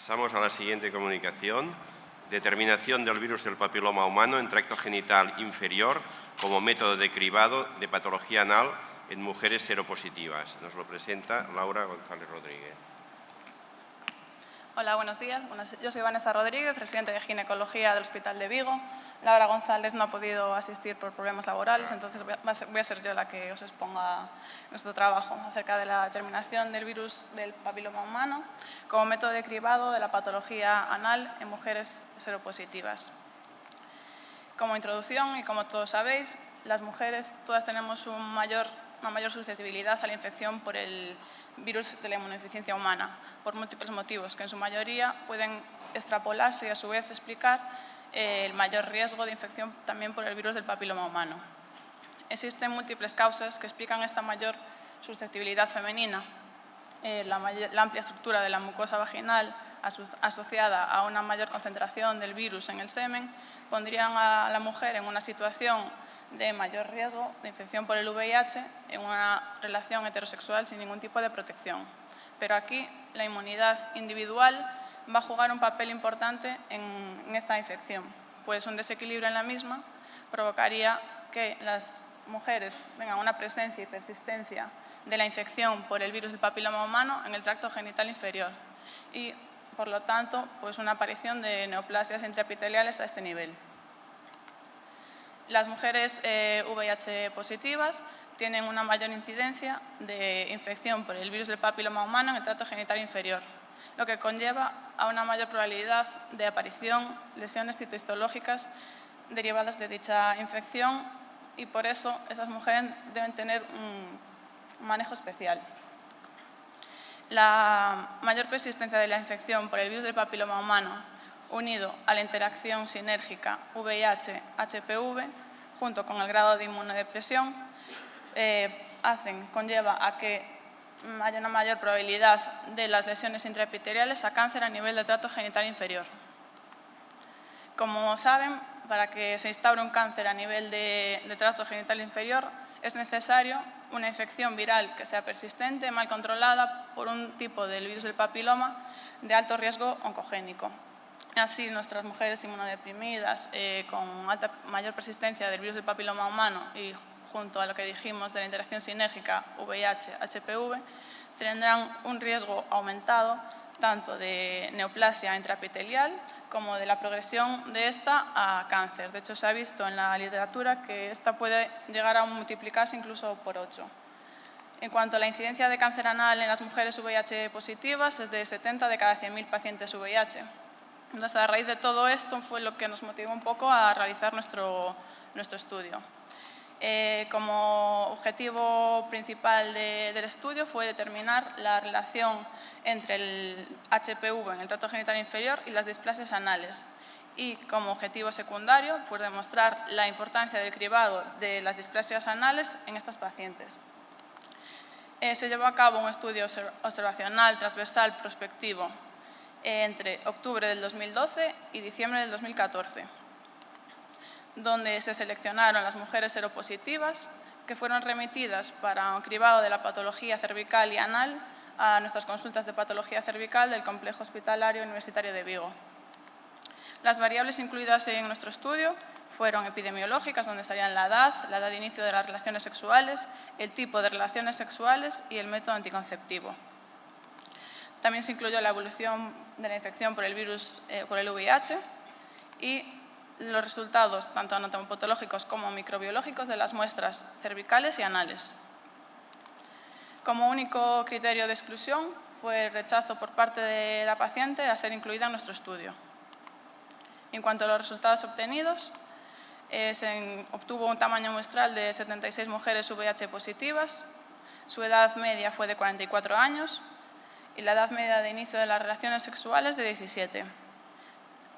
Pasamos a la siguiente comunicación. Determinación del virus del papiloma humano en tracto genital inferior como método de cribado de patología anal en mujeres seropositivas. Nos lo presenta Laura González Rodríguez. Hola, buenos días. Yo soy Vanessa Rodríguez, residente de ginecología del Hospital de Vigo. Laura González no ha podido asistir por problemas laborales, entonces voy a ser yo la que os exponga nuestro trabajo acerca de la determinación del virus del papiloma humano como método de cribado de la patología anal en mujeres seropositivas. Como introducción, y como todos sabéis, las mujeres todas tenemos una mayor susceptibilidad a la infección por el virus de la inmunodeficiencia humana, por múltiples motivos que en su mayoría pueden extrapolarse y a su vez explicar el mayor riesgo de infección también por el virus del papiloma humano. Existen múltiples causas que explican esta mayor susceptibilidad femenina. La amplia estructura de la mucosa vaginal asociada a una mayor concentración del virus en el semen pondrían a la mujer en una situación de mayor riesgo de infección por el VIH en una relación heterosexual sin ningún tipo de protección. Pero aquí la inmunidad individual va a jugar un papel importante en esta infección, pues un desequilibrio en la misma provocaría que las mujeres tengan una presencia y persistencia de la infección por el virus del papiloma humano en el tracto genital inferior y, por lo tanto, pues una aparición de neoplasias intraepiteliales a este nivel. Las mujeres VIH positivas tienen una mayor incidencia de infección por el virus del papiloma humano en el tracto genital inferior, lo que conlleva a una mayor probabilidad de aparición de lesiones citohistológicas derivadas de dicha infección y por eso esas mujeres deben tener un manejo especial. La mayor persistencia de la infección por el virus del papiloma humano unido a la interacción sinérgica VIH-HPV junto con el grado de inmunodepresión conlleva a que haya una mayor probabilidad de las lesiones intraepiteliales a cáncer a nivel del tracto genital inferior. Como saben, para que se instaure un cáncer a nivel de tracto genital inferior es necesario una infección viral que sea persistente, mal controlada por un tipo del virus del papiloma de alto riesgo oncogénico. Así, nuestras mujeres inmunodeprimidas con mayor persistencia del virus del papiloma humano y junto a lo que dijimos de la interacción sinérgica VIH-HPV, tendrán un riesgo aumentado tanto de neoplasia intraepitelial como de la progresión de esta a cáncer. De hecho, se ha visto en la literatura que esta puede llegar a multiplicarse incluso por 8. En cuanto a la incidencia de cáncer anal en las mujeres VIH positivas, es de 70 de cada 100.000 pacientes VIH. Entonces, a raíz de todo esto fue lo que nos motivó un poco a realizar nuestro estudio. Como objetivo principal del estudio fue determinar la relación entre el HPV en el tracto genital inferior y las displasias anales y como objetivo secundario pues demostrar la importancia del cribado de las displasias anales en estas pacientes. Se llevó a cabo un estudio observacional transversal prospectivo entre octubre del 2012 y diciembre del 2014. Donde se seleccionaron las mujeres seropositivas que fueron remitidas para un cribado de la patología cervical y anal a nuestras consultas de patología cervical del Complejo Hospitalario Universitario de Vigo. Las variables incluidas en nuestro estudio fueron epidemiológicas, donde salían la edad de inicio de las relaciones sexuales, el tipo de relaciones sexuales y el método anticonceptivo. También se incluyó la evolución de la infección por el virus, por el VIH y los resultados tanto anatomopatológicos como microbiológicos de las muestras cervicales y anales. Como único criterio de exclusión fue el rechazo por parte de la paciente a ser incluida en nuestro estudio. En cuanto a los resultados obtenidos, se obtuvo un tamaño muestral de 76 mujeres VIH positivas, su edad media fue de 44 años y la edad media de inicio de las relaciones sexuales de 17.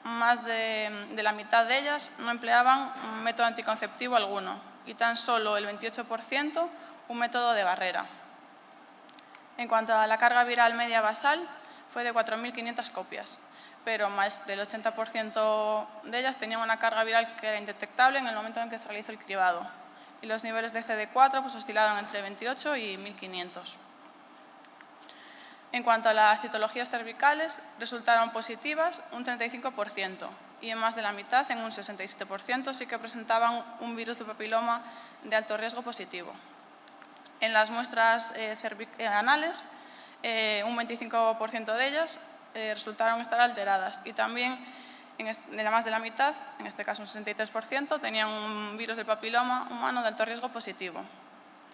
Más de la mitad de ellas no empleaban un método anticonceptivo alguno y tan solo el 28% un método de barrera. En cuanto a la carga viral media basal, fue de 4.500 copias, pero más del 80% de ellas tenían una carga viral que era indetectable en el momento en que se realizó el cribado. Y los niveles de CD4 pues, oscilaron entre 28 y 1.500. En cuanto a las citologías cervicales, resultaron positivas un 35% y en más de la mitad, en un 67%, sí que presentaban un virus de papiloma de alto riesgo positivo. En las muestras anales, un 25% de ellas resultaron estar alteradas y también en más de la mitad, en este caso un 63%, tenían un virus del papiloma humano de alto riesgo positivo.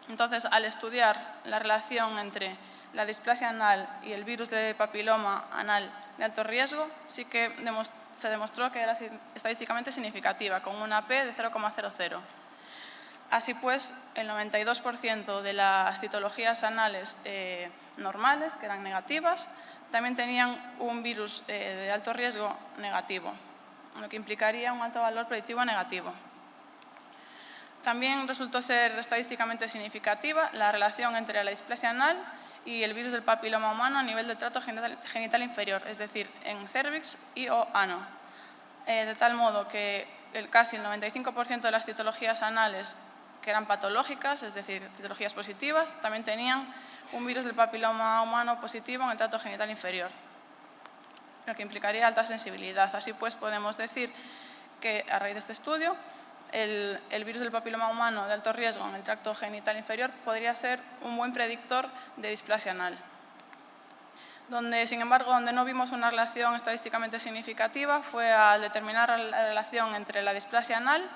Entonces, al estudiar la relación entre la displasia anal y el virus de papiloma anal de alto riesgo, sí que se demostró que era estadísticamente significativa, con una P de 0,00. Así pues, el 92% de las citologías anales normales, que eran negativas, también tenían un virus de alto riesgo negativo, lo que implicaría un alto valor predictivo negativo. También resultó ser estadísticamente significativa la relación entre la displasia anal y el virus del papiloma humano a nivel del tracto genital inferior, es decir, en cervix y o ano. De tal modo que casi el 95% de las citologías anales que eran patológicas, es decir, citologías positivas, también tenían un virus del papiloma humano positivo en el tracto genital inferior, lo que implicaría alta sensibilidad. Así pues, podemos decir que a raíz de este estudio, el virus del papiloma humano de alto riesgo en el tracto genital inferior podría ser un buen predictor de displasia anal. Sin embargo, donde no vimos una relación estadísticamente significativa fue al determinar la relación entre la displasia anal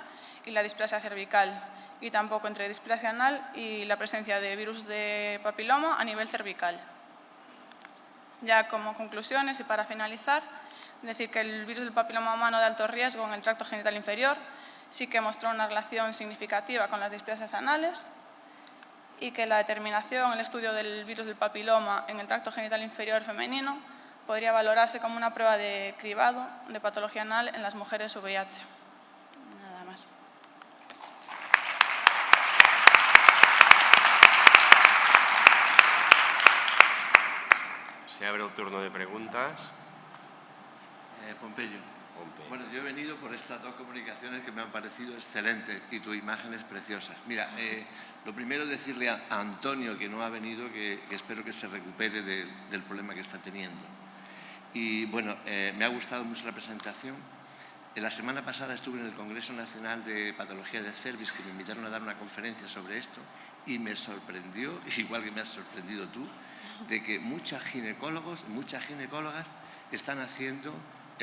y la displasia cervical, y tampoco entre displasia anal y la presencia de virus de papiloma a nivel cervical. Ya como conclusiones y para finalizar, decir que el virus del papiloma humano de alto riesgo en el tracto genital inferior sí que mostró una relación significativa con las displasias anales y que la determinación, el estudio del virus del papiloma en el tracto genital inferior femenino podría valorarse como una prueba de cribado de patología anal en las mujeres VIH. Nada más. Se abre el turno de preguntas. Pompeyo. Bueno, yo he venido por estas dos comunicaciones que me han parecido excelentes y tus imágenes preciosas. Mira, lo primero es decirle a Antonio, que no ha venido, que espero que se recupere del problema que está teniendo. Y bueno, me ha gustado mucho la presentación. La semana pasada estuve en el Congreso Nacional de Patología de Cervix, que me invitaron a dar una conferencia sobre esto, y me sorprendió, igual que me has sorprendido tú, de que muchos ginecólogos, muchas ginecólogas están haciendo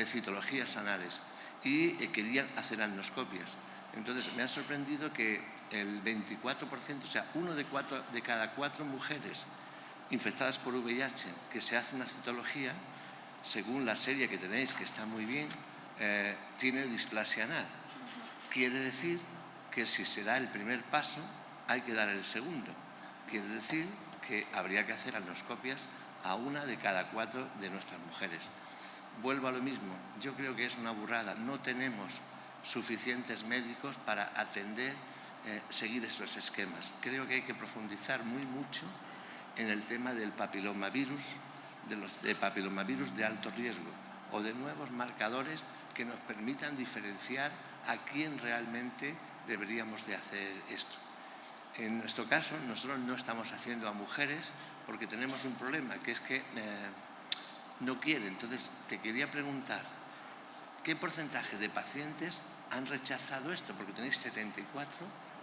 citologías anales y querían hacer anoscopias. Entonces me ha sorprendido que el 24%, o sea, una de cada 4 mujeres infectadas por VIH que se hace una citología, según la serie que tenéis, que está muy bien, tiene displasia anal. Quiere decir que si se da el primer paso, hay que dar el segundo. Quiere decir que habría que hacer anoscopias a una de cada 4 de nuestras mujeres. Vuelvo a lo mismo, yo creo que es una burrada, no tenemos suficientes médicos para atender, seguir esos esquemas. Creo que hay que profundizar mucho en el tema del papilomavirus, de papilomavirus de alto riesgo o de nuevos marcadores que nos permitan diferenciar a quién realmente deberíamos de hacer esto. En nuestro caso, nosotros no estamos haciendo a mujeres porque tenemos un problema, que es que no quieren. Entonces, te quería preguntar, ¿qué porcentaje de pacientes han rechazado esto? Porque tenéis 74,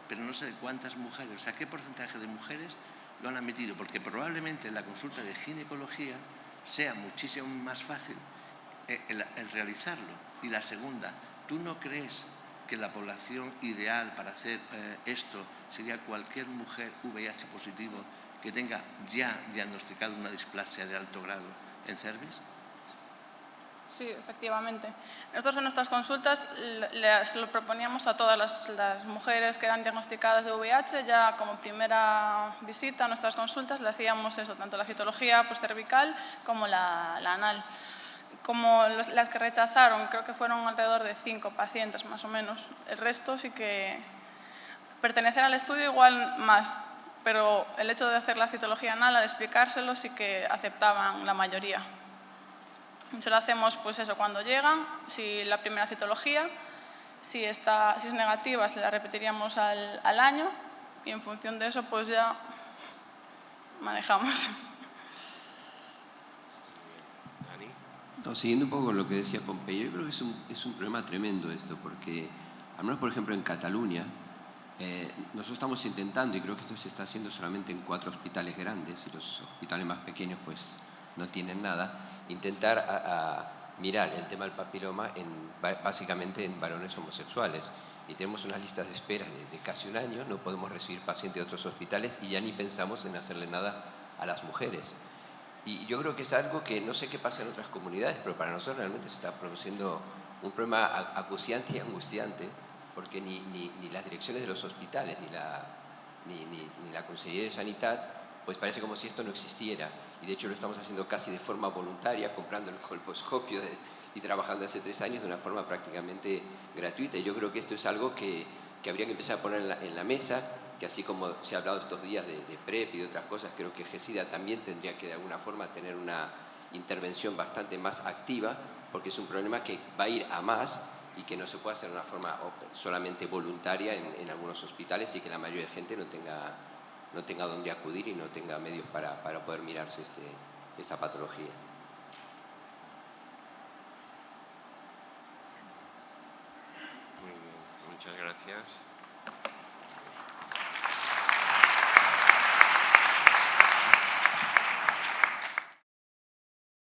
pero no sé de cuántas mujeres. O sea, ¿qué porcentaje de mujeres lo han admitido? Porque probablemente en la consulta de ginecología sea muchísimo más fácil el realizarlo. Y la segunda, ¿tú no crees que la población ideal para hacer esto sería cualquier mujer VIH positivo que tenga ya diagnosticado una displasia de alto grado en cervix? Sí, efectivamente. Nosotros en nuestras consultas se lo proponíamos a todas las mujeres que eran diagnosticadas de VIH, ya como primera visita a nuestras consultas le hacíamos eso, tanto la citología postcervical como la anal. Como las que rechazaron, creo que fueron alrededor de 5 pacientes más o menos. El resto sí que pertenecer al estudio igual más, pero el hecho de hacer la citología anal, al explicárselo, sí que aceptaban la mayoría. Se lo hacemos pues eso cuando llegan, si la primera citología, si es negativa se la repetiríamos al año y en función de eso pues ya manejamos. No, siguiendo un poco con lo que decía Pompeyo, yo creo que es un problema tremendo esto, porque al menos, por ejemplo, en Cataluña, nosotros estamos intentando, y creo que esto se está haciendo solamente en 4 hospitales grandes, y los hospitales más pequeños pues no tienen nada, intentar mirar el tema del papiloma básicamente en varones homosexuales. Y tenemos unas listas de espera de casi un año, no podemos recibir pacientes de otros hospitales y ya ni pensamos en hacerle nada a las mujeres. Y yo creo que es algo que no sé qué pasa en otras comunidades, pero para nosotros realmente se está produciendo un problema acuciante y angustiante, porque ni las direcciones de los hospitales, ni la Consejería de Sanidad, pues parece como si esto no existiera. Y de hecho lo estamos haciendo casi de forma voluntaria, comprando el colposcopio y trabajando hace 3 años de una forma prácticamente gratuita. Y yo creo que esto es algo que habría que empezar a poner en la mesa, que así como se ha hablado estos días de PrEP y de otras cosas, creo que GESIDA también tendría que de alguna forma tener una intervención bastante más activa, porque es un problema que va a ir a más y que no se puede hacer de una forma solamente voluntaria en algunos hospitales, y que la mayoría de gente no tenga dónde acudir y no tenga medios para poder mirarse esta patología. Muy bien, muchas gracias.